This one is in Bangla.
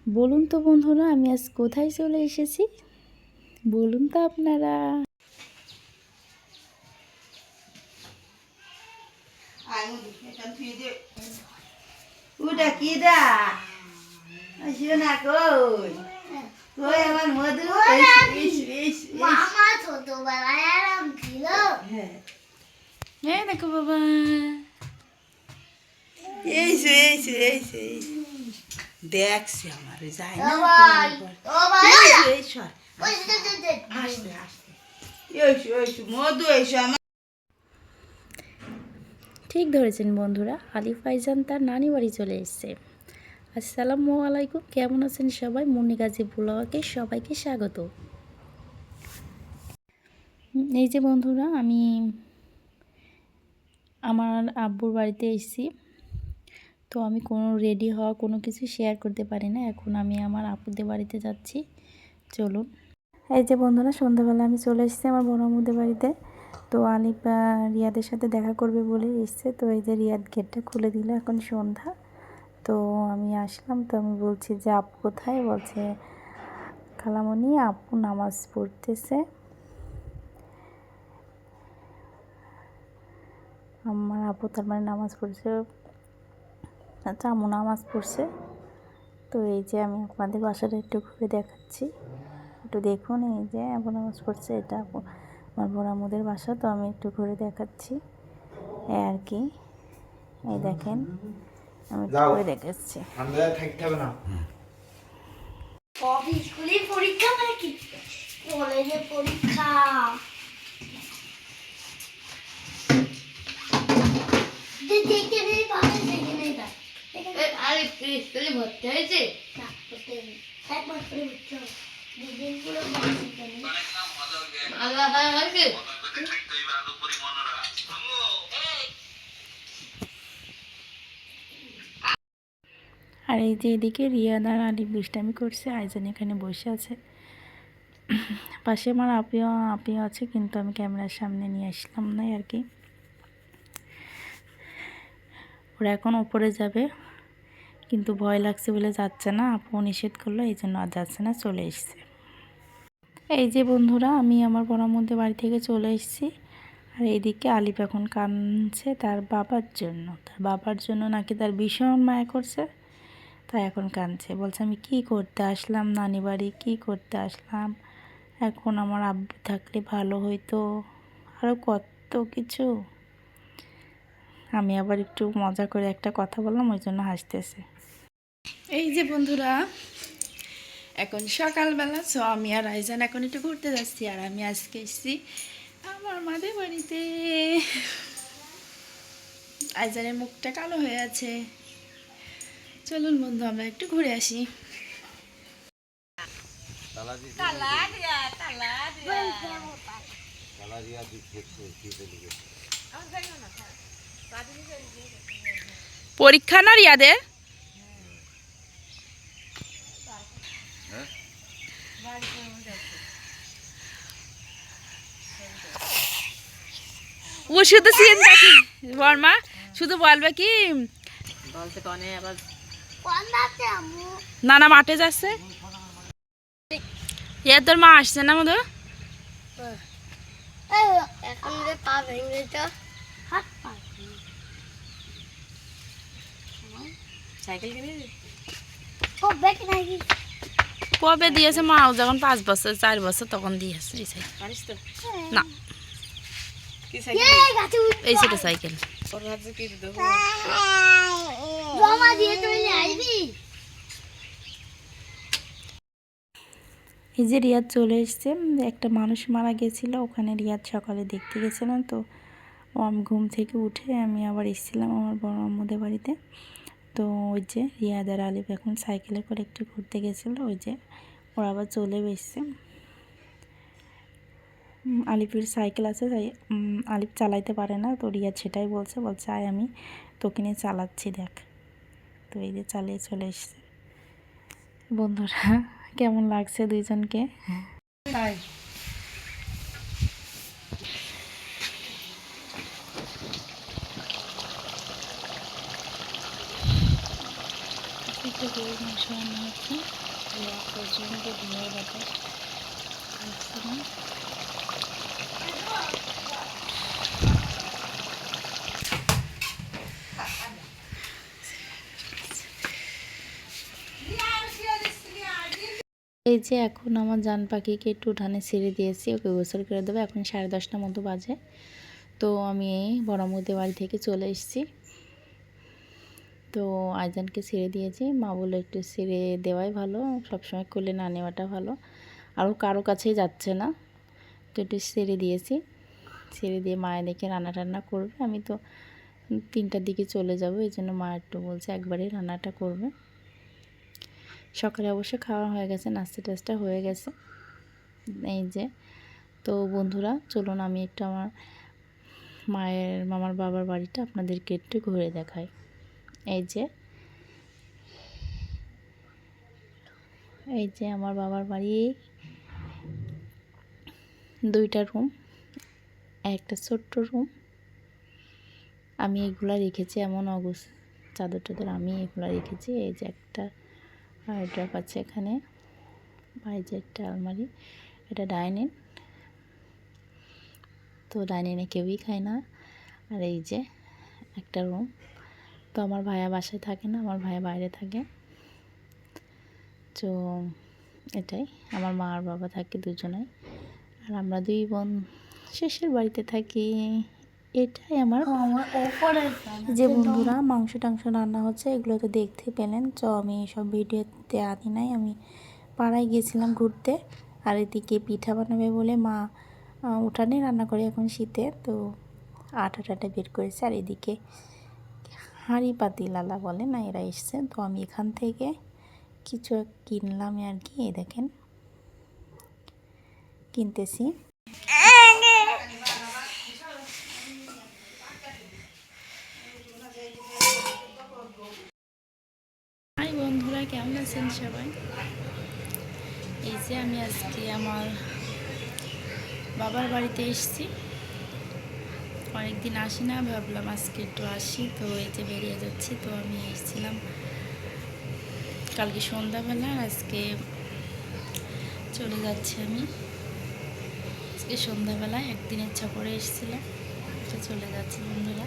বলুন তো বন্ধুরা, আমি আজ কোথায় চলে এসেছি? বলুন তো আপনারা। দেখো বাবা, দেখছি আমার যাই না মধু এসো আমার। ঠিক ধরেছেন বন্ধুরা, আলিফ ভাইজান তার নানি বাড়ি চলে এসেছে। আসসালামু আলাইকুম, কেমন আছেন সবাই? মুন্নি গাজী ব্লগে সবাইকে স্বাগত। এই যে বন্ধুরা, আমি আমার আব্বুর বাড়িতে এসেছি। তো আমি কোনো রেডি হওয়া কোনো কিছু শেয়ার করতে পারি না। এখন আমি আমার আপুদের বাড়িতে যাচ্ছি, চলুন। এই যে বন্ধুরা, সন্ধ্যাবেলা আমি চলে এসেছি আমার বড় আম্মুদের বাড়িতে। তো আলিফ রিয়াদের সাথে দেখা করবে বলে এসছে। তো এই যে রিয়াদ গেটটা খুলে দিল, এখন সন্ধ্যা। তো আমি আসলাম, তো আমি বলছি যে আপু কোথায়? বলছে খালামণি আপু নামাজ পড়তেছে। আমার আপু তার মানে নামাজ পড়ছে, আচ্ছা আম্মু নামাজ পড়ছে। তো এই যে আমি আপনাদের বাসাটা একটু ঘুরে দেখাচ্ছি, একটু দেখুন। এই যে আপু নামাজ পড়ছে, এটা আমার বড় আম্মুদের বাসা। তো আমি একটু ঘুরে দেখাচ্ছি এই আর কি। এই দেখেন, আমি একটু ঘুরে দেখাচ্ছি। স্কুলের পরীক্ষা মানে কি কলেজের পরীক্ষা? দেখে নেই পাবে, দেখে নেই না। আরে স্কুলে ভর্তি হয়েছে না, ভর্তি হয়নি। এক মাস পরে ভর্তি হবে। দুদিন পুরো ভর্তি করেনি। আল্লাহ হয়েছে। আর এই যে এদিকে রিয়াদ আর আলিফ দুষ্টামি করছে, আইজন এখানে বসে আছে। পাশে আমার আপিও আছে, কিন্তু আমি ক্যামেরার সামনে নিয়ে আসলাম না আর কি। ওরা এখন উপরে যাবে, কিন্তু ভয় লাগছে বলে যাচ্ছে না। আপু নিষেধ করলো, এই জন্য আর যাচ্ছে না, চলে এসছে। এই যে বন্ধুরা, আমি আমার বড়ার মধ্যে বাড়ি থেকে চলে এসেছি। আর এইদিকে আলিফ এখন কাঁদছে তার বাবার জন্য নাকি তার ভীষণ মায়া করছে, তাই এখন কাঁদছে। বলছে আমি কি করতে আসলাম নানি বাড়ি, কি করতে আসলাম, এখন আমার আব্বু থাকলে ভালো হইতো, আরও কত কিছু। আমি আবার একটু মজা করে একটা কথা বললাম, ওই জন্য হাসতেছে। এই যে বন্ধুরা, এখন সকালবেলা। সো আমি আর আইজান এখন একটু ঘুরতে যাচ্ছি। আর আমি আজকে এসেছি আমার মাদের বাড়িতে। আইজানের মুখটা কালো হয়ে আছে। চলুন বন্ধু, আমরা একটু ঘুরে আসি। পরীক্ষা না রিয়াদের? ও শুধু চিন্তা কি বর্মা, শুধু বলবে কি নানা মাঠে যাচ্ছে। এর তোর মা আসছে না মধু? এখন যে পা ভেঙে যা হাত পা সাইকেল কিনে ও ব্যাক নাই কি কবে দিয়েছে মাও? যখন 5 বছর 4 বছর তখন দিয়েছে। এই সাইকেল পারিস তো? না, কি সাইকেল? এই গাছে এই ছোট সাইকেল। ওর হাতে কি দেব? জমা দিয়ে তুই আইবি। এই যে রিয়াদ চলে এসছে। একটা মানুষ মারা গেছিল, ওখানে রিয়াদ সকালে দেখতে গেছিলাম। তো আমি ঘুম থেকে উঠে আমি আবার এসেছিলাম আমার বড় আম্মুদের বাড়িতে। তো ওই যে রিয়াদ আর আলিফ এখন সাইকেলে করে একটু ঘুরতে গেছিলো। ওই যে ওরা আবার চলে এসছে। আলিফের সাইকেল আছে, তাই আলিফ চালাইতে পারে না। তো রিয়াদ সেটাই বলছে আয় আমি তোকে নিয়ে চালাচ্ছি দেখ। তো এই যে চালিয়ে চলে এসছে। বন্ধুরা, কেমন লাগছে দুইজনকে? একটা গরুর মাংস রান্না হচ্ছে, প্রচণ্ড ধোঁয়ার বাতাস আসছে না। এই যে এখন আমার জান পাখিকে একটু উঠানে ছেড়ে দিয়েছি, ওকে গোসল করে দেবো। এখন 10:30টার মতো বাজে। তো আমি বড়ামুদে বাড়ি থেকে চলে এসেছি। তো আইজানকে ছেড়ে দিয়েছি, মা বললো একটু ছেড়ে দেওয়াই ভালো, সবসময় কোলে না নেওয়াটা ভালো, আরও কারো কাছেই যাচ্ছে না। তো একটু ছেড়ে দিয়েছি, ছেড়ে দিয়ে মায়ের দেখে রান্না টান্না করবে। আমি তো 3টার দিকে চলে যাব, এই জন্য মা একটু বলছে একবারেই রান্নাটা করবে। সকালে অবশ্য খাওয়া হয়ে গেছে, নাস্তা টাস্তা হয়ে গেছে। এই যে তো বন্ধুরা, চলুন আমি একটু আমার মামার বাবার বাড়িটা আপনাদেরকে একটু ঘুরে দেখাই। এই যে আমার বাবার বাড়ি, 2টা রুম, একটা ছোট্ট রুম। আমি এগুলা রেখেছি এমন চাদর টাদর আমি এগুলা রেখেছি। এই যে একটা ড্রপ আছে এখানে, এই যে একটা আলমারি, এটা ডাইনিং। তো ডাইনিংয়ে কেউই খায় না। আর এই যে একটা রুম। তো আমার ভাইয়া বাসায় থাকে না, আমার ভাইয়া বাইরে থাকে। তো এটাই, আমার মা আর বাবা থাকে দুজনেই, আর আমরা 2 বোন শেষের বাড়িতে থাকি। এটাই আমার যে বন্ধুরা, মাংস টাংস রান্না হচ্ছে, এগুলো তো দেখতে পেলেন। তো আমি সব ভিডিওতে আনি নাই, আমি পাড়ায় গিয়েছিলাম ঘুরতে। আর এদিকে পিঠা বানাবে বলে মা উঠানে রান্না করে এখন শীতে, তো আটা টাটা বের করেছে। আর এদিকে হাঁড়ি পাতিলালা বলে না, এরা এসছে। তো আমি এখান থেকে কিছু কিনলাম আর কি, এই দেখেন কিনতেছি। হাই বন্ধুরা, কেমন আছেন সবাই? এই যে আমি আজকে আমার বাবার বাড়িতে এসেছি, অনেকদিন আসি না, ভাবলাম আজকে একটু আসি। তো এই যে বেরিয়ে যাচ্ছি। তো আমি এসেছিলাম কালকে সন্ধ্যাবেলা, আর আজকে চলে যাচ্ছি আমি। আজকে সন্ধ্যাবেলায় একদিন ইচ্ছা করে এসেছিলাম, তো চলে যাচ্ছি বন্ধুরা।